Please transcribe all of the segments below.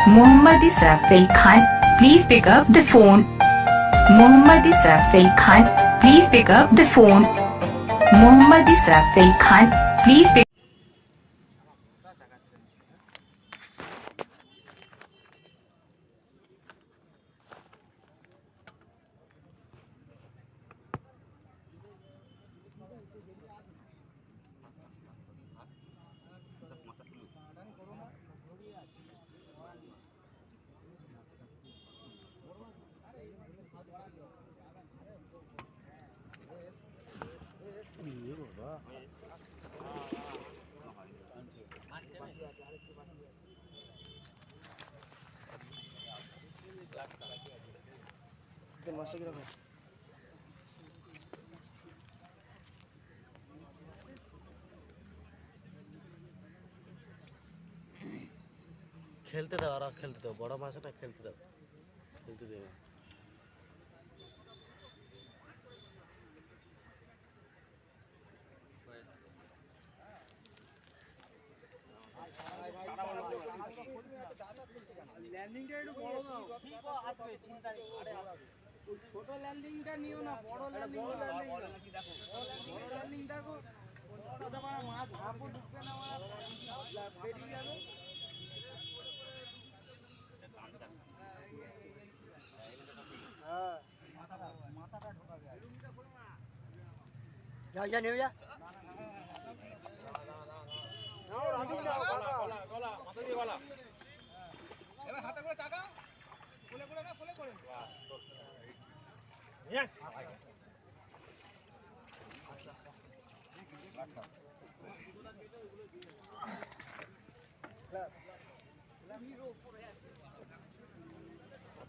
Mohammad Israfil Khan, please pick up the phone. Mohammad Israfil Khan, please pick up the phone. Mohammad Israfil Khan, please pick খেলতে দাও, আর খেলতে দাও, বড় মাছ না, খেলতে দাও, খেলতে দেবে। ল্যান্ডিংটা একটু বড় নাও, ঠিক আছে, চিন্তা নেই। ওই ছোট ল্যান্ডিংটা নিও না, বড় ল্যান্ডিং দেখো, বড় ল্যান্ডিং দেখো। ওটা মানে মাছ ভাপও ঢুকবে না, বেরিয়ে যাবে। হ্যাঁ, মাথাটা ঢোকাবে। যা যা নেও যা। নাও রাধুন নাও, গলা মাথা দিয়ে গলা। এবার হাতে করে চাকা, কোলে করে না, কোলে করে। यस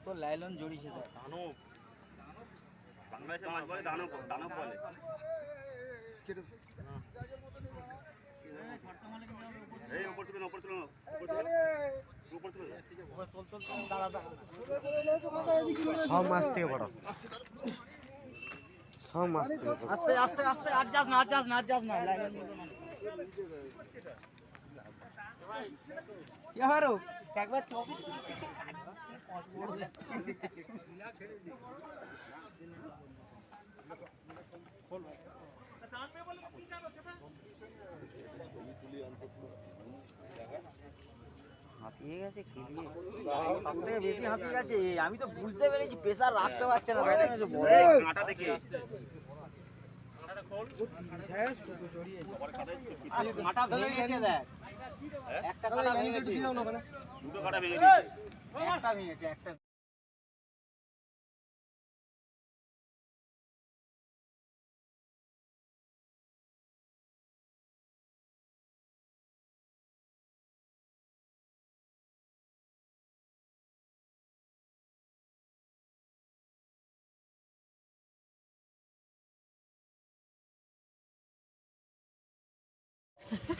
তো লাইলন জড়িয়েছে দেখ, দানব। বাংলাদেশের মাছ বলে দানব, দানব বলে। এই উপর তুলো, উপর তুলো, উপর তুলো, উপর তুলো, সব মাছ থেকে বড়, সব মাছ থেকে বড়। আস্তে আস্তে আস্তে, আট যাস না, আট যাস না, আট যাস না, লাইলন क्या हो रहा है একবার ছবি হাঁপিয়ে গেছে, খেলিয়ে সবথেকে বেশি হাঁপিয়ে গেছে। আমি তো বুঝতে পেরেছি প্রেসার রাখতে পারছে না, কাঁটা দেখে কাঁটা ভেঙে গেছে দেখ, একটা কাঁটা ভেঙে গেছে, দুটো কাঁটা ভেঙে দিয়েছে, একটা ভেঙেছে, একটা।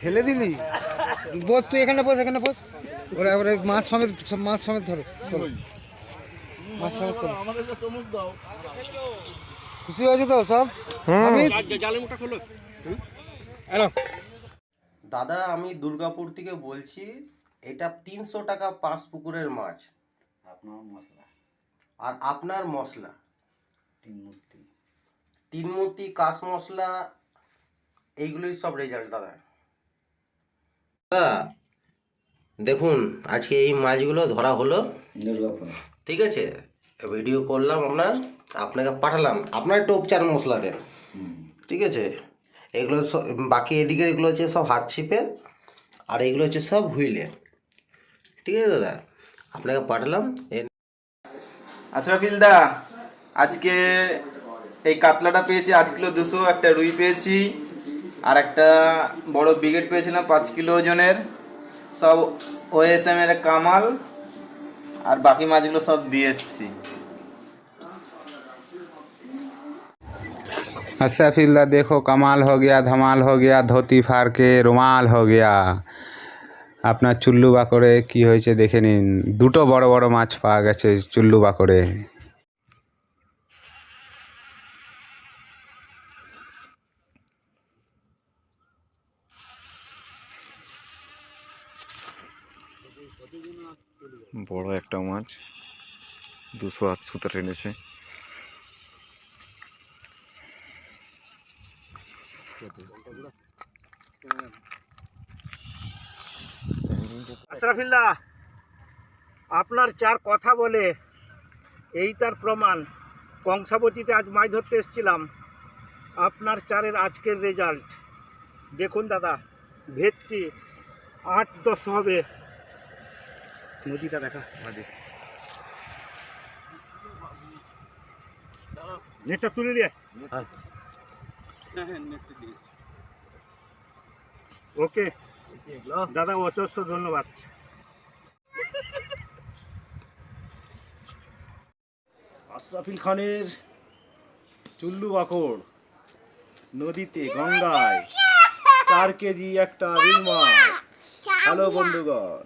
ফেলে দিলি? বস, তুই এখানে বস, এখানে বস। ওরা এবারে মাছ সমেত, মাছ সমেত ধরো, ধরো মাছ সমেত ধরো। খুশি হয়েছে তো সব? দাদা, আমি দুর্গাপুর থেকে বলছি। এটা 300 টাকা 5 পুকুরের মাছ। আপনার মশলা আর আপনার মশলা 3 মূর্তি, 3 মূর্তি, কাশ মশলা, এইগুলোই সব রেজাল্ট দাদা। দেখুন, আজকে এই মাছগুলো ধরা হলো দুর্গাপুর। ঠিক আছে, ভিডিও করলাম, আপনাকে পাঠালাম, আপনার একটু উপচার মশলা দেন, ঠিক আছে। এগুলো সব বাকি, এদিকে এগুলো হচ্ছে সব হাত ছিপে, আর এগুলো হচ্ছে সব হুইলে, ঠিক আছে দাদা, আপনাকে পাঠালাম। আশরাফিল দা, আজকে এই কাতলাটা পেয়েছি 8 কিলো 200, একটা রুই পেয়েছি, আর একটা বড় ব্রিগেড পেয়েছিলাম 5 কিলো ওজনের, সব ওএসএম এর কামাল, আর বাকি মাছগুলো সব দিয়ে এসছি। अशरफिल्ला देखो, कमाल हो गया, धमाल हो गया, धोती फाड़ के रुमाल हो गया। আপনার চুল্লু বাকড়ে কি হয়েছে দেখে নিন, দুটো বড় বড় মাছ পাওয়া গেছে চুল্লু বাকড়ে। প্রতিদিন চলে যাবে। বড় একটা মাছ 208 টেনেছে। আশরাফিল্লাহ, আপনার চার কথা বলে এই তার প্রমাণ। কংসাবতীতে আজ মাছ ধরতে এসেছিলাম, আপনার চারের আজকের রেজাল্ট দেখুন দাদা। ভেটকি 8-10 হবে। নদীটা দেখা, নেটটা তুলে দিয়ে। ওকে দাদা, অজস্র ধন্যবাদ। আশরাফিল খানের চুল্লু বাকড় নদীতে গঙ্গায় 4 কেজি একটা রুই মাছ। হ্যালো বন্ধুগণ,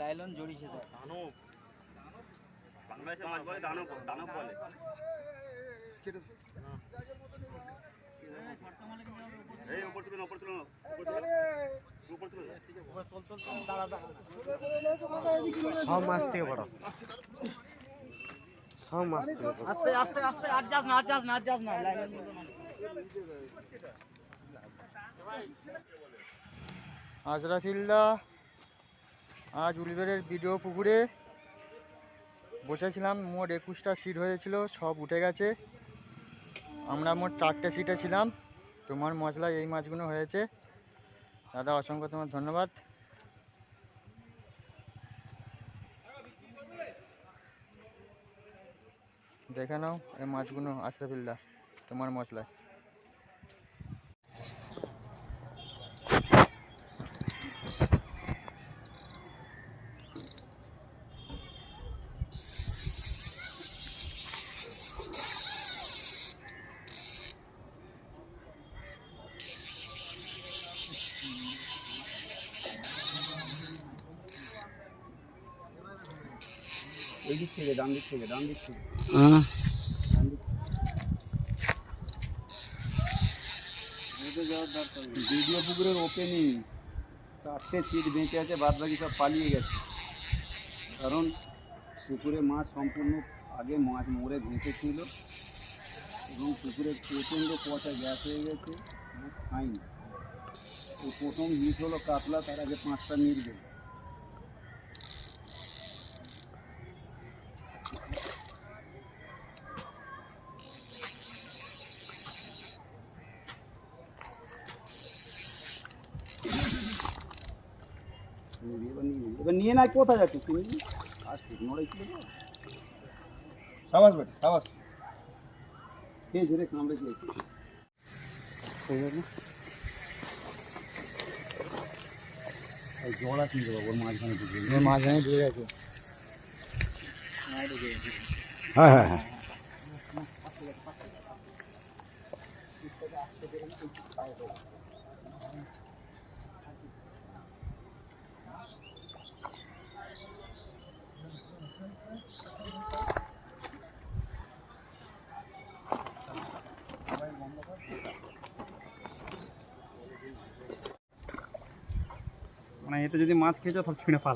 লাইলন জড়িয়েছে তো। বাংলাদেশের মাছ বলে দানব, দানব বলে। এই উপর তুলুন, উপর তুলুন, উপর তুলুন, উপর তুলুন। সব মাছ থেকে বড়, সব মাছ থেকে বড়। আস্তে আস্তে আস্তে, আর যাস না, আর যাস না, আর যাস না। লাইলন আশরাফিল্লাহ আজ উলবেড়ের ভিডিও পুকুরে বসেছিলাম। মোট 21টা সিট হয়েছিল, সব উঠে গেছে। আমরা মোট 4টে সিটে ছিলাম। তোমার মশলায় এই মাছগুলো হয়েছে। দাদা অসংখ্য তোমার ধন্যবাদ। দেখে নাও এই মাছগুলো আশরাফিল্লাহ তোমার মশলায়। এই দিক থেকে, ডান দিক থেকে, ডান দিক থেকে। ভিডিও পুকুরের ওপেনিং 4টে সিট বেঁচে আছে, বাদ বাকি সব পালিয়ে গেছে। কারণ পুকুরে মাছ সম্পূর্ণ আগে মাছ মরে ভেসেছিল এবং পুকুরে প্রচণ্ড পচা গ্যাস হয়ে গেছে, মাছ খায়নি। তো প্রথম হিট হলো কাতলা, তার আগে 5টা মিলবে। এবার নিয়ে নাই, কোথায় যাচ্ছে তুমি? আসবে নড়াই ছিল। সাবাস বেটা, সাবাস। খেয়েছে রে, কামড়ে খেয়েছে। জড়া কিনতে পারবো, ওর মাঝখানে ঢুকে মাঝখানে ঢুকে গেছে। হ্যাঁ হ্যাঁ হ্যাঁ। মানে এটা যদি মাছ খেয়েছো সব ছুঁড়ে পাল।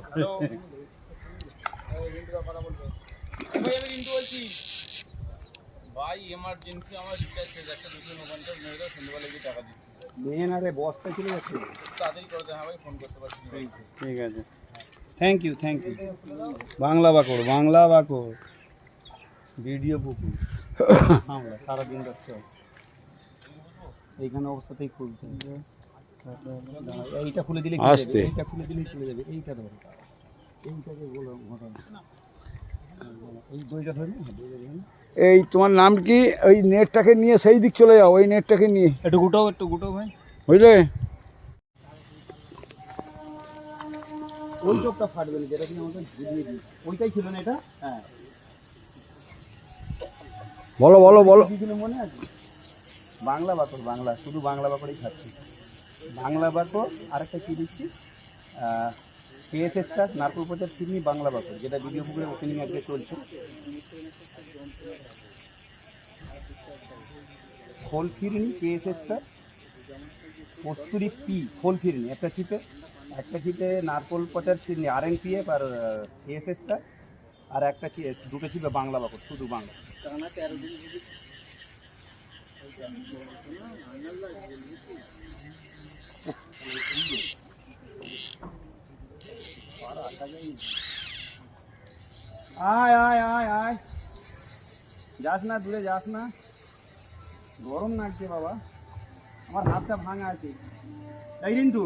ভাই এমার্জেন্সি আমার রিচার্জ শেষ, একটা 249 মেরে দাও, সন্ধ্যাবেলা গিয়ে টাকা দিচ্ছি। মেন আরে বস্তা চলে যাচ্ছে। তাড়াতাড়ি করে দেন, ভাই ফোন করতে পারছি। ঠিক আছে, thank you, thank you. Bangla বাকড়, বাংলা বাকড়, ভিডিও পুকুর আমরা সারাদিন যাচ্ছে। এইখানে অবস্থাতেই খুলতে, এইটা খুলে দিলে আসতে, এইটা খুলে দিলেই চলে যাবে। এইটা ধরে, এইটাকে বলো ঘটনা, এই দইটা ধরে। এই তোমার নাম কি? ওই নেটটাকে নিয়ে সেই দিক চলে যাও, ওই নেটটাকে নিয়ে একটু গুটাও, একটু গুটাও ভাই, বুঝলে? ওই চোখটা ফাটবে না, যেটা তুমি আমাকে বুঝিয়ে দিই। ওইটাই ছিল না এটা? হ্যাঁ। বলো বলো বলো কি ছিল মনে আছে? বাংলা বাকর, বাংলা, শুধু বাংলা বাকরই খাচ্ছি। বাংলা বাকর আর একটা কি দিচ্ছি, কেএসএসটা নারকোল পচার চিনি বাংলা বাকর, যেটা ভিডিও পুকুরে ওপেনিং আজকে চলছে। খোল ফিরনি কেএসএসটা, কস্তুরি পি খোল ফিরনি একটা ছিপে নারকোল পচার চিনি RNPF আর কেএসএসটা, আর একটা দুটো ছিপে বাংলা বাকর, শুধু বাংলা। আয় আয় আয় আয়, যাস না, দূরে যাস না, গরম লাগছে বাবা। আমার হাতটা ভাঙা আছে, তাই কিন্তু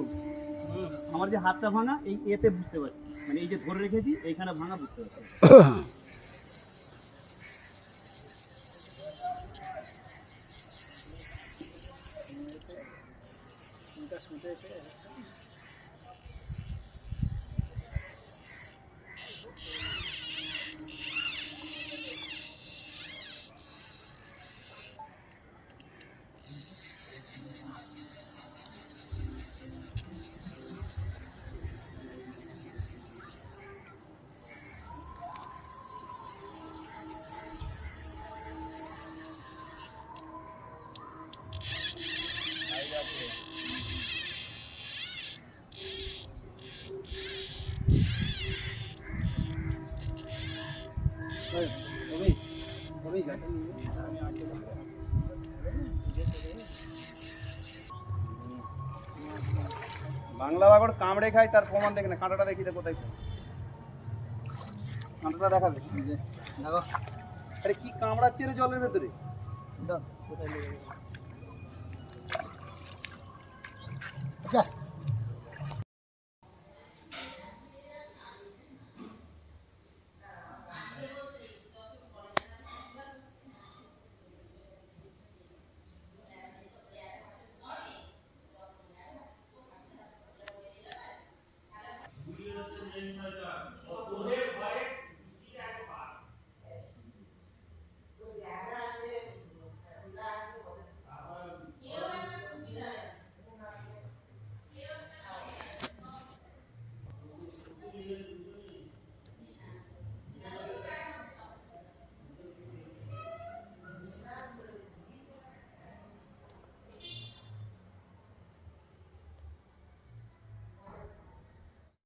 আমার যে হাতটা ভাঙা এই এতে বুঝতে পারছি, মানে এই যে ধরে রেখেছি এইখানে ভাঙা বুঝতে পারছি। বাংলা বাগড় কামড়ে খায়, তার প্রমাণ দেখে না, কাঁটাটা দেখি তো কোথায়, কাঁটাটা দেখাবে। আরে কি কামড়াচ্ছে রে জলের ভেতরে, কোথায় লেগে